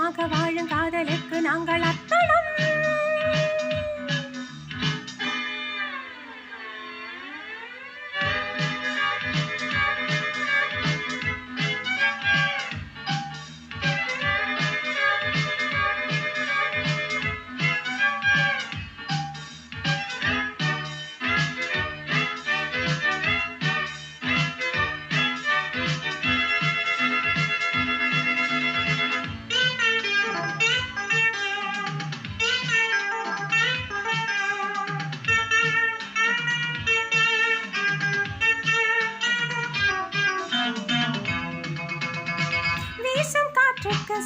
காலமாக வாழும் காதலுக்கு நாங்கள் அர்ப்பணம்.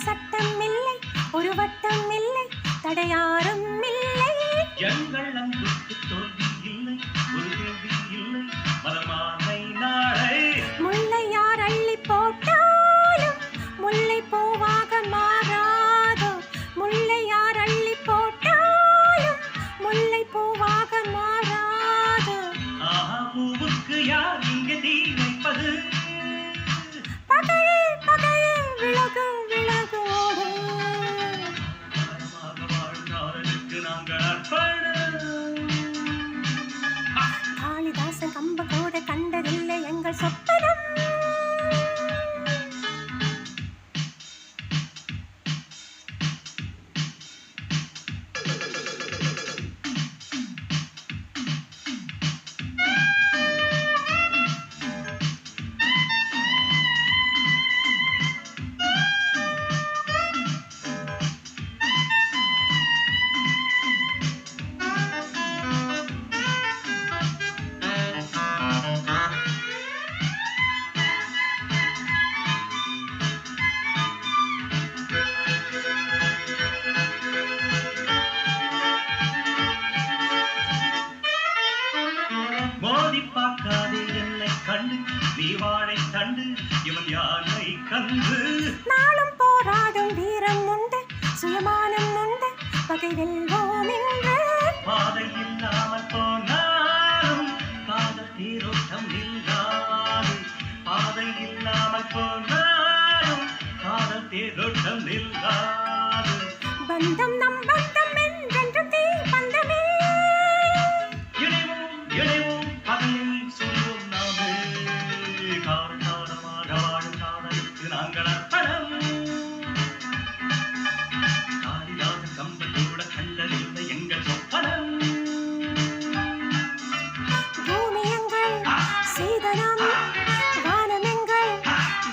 சட்டம் இல்லை, ஒரு வட்டம் இல்லை, தடையாரும் இல்லை. எங்கள் அன்புக்கு தோல்வி இல்லை, ஒரு கேள்வி இல்லை, மனமானை நாளை. முல்லை யார் அள்ளி போட்டாலும் முல்லை பூவாக மாறாதோ. முல்லை யார் அள்ளி போட்டாலும் முல்லை பூவாக மாறாதோ. பூவுக்கு யார் இங்கே தீ வைப்பது? பகையே பகையே விலகு விலகோடு. காளிதாசன் கம்ப கூட கண்டதில்லை எங்கள் சொப்பனம். பார்க்காதே என்னை கண்டு, நீ வாழை தண்டு, இவன் யானை கண்டு. நாளும் போராடும் வீரம் உண்டு, சுயமானம் உண்டு, பகை வெல்வோம் என்று. பாதை இல்லாமல் போனாலும் காதல் தேரோட்டம் நில்லாது. பாதை இல்லாமல் போனாலும் காதல் தேரோட்டம் நில்லாது. பந்தம் நம் பந்தம் என்றென்று தீ பந்தமே. நாங்கள் அர்ப்பணம். காளிதாசன் கம்பன் கூட கண்டதில்லை எங்கள் சொப்பனம். பூமி எங்கள் சீதனம், வானம் எங்கள்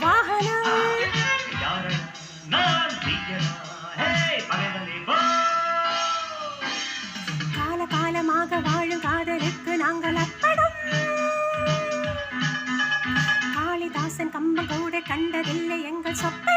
வாகனம். யாரா நான் தீயனா, ஹே பகைவனே போ. கால காலமாக வாழும் காதலுக்கு நாங்கள் அர்ப்பணம். காளிதாசன் கம்பம் கூட கண்டதில்லை எங்கள் சொப்பனம்.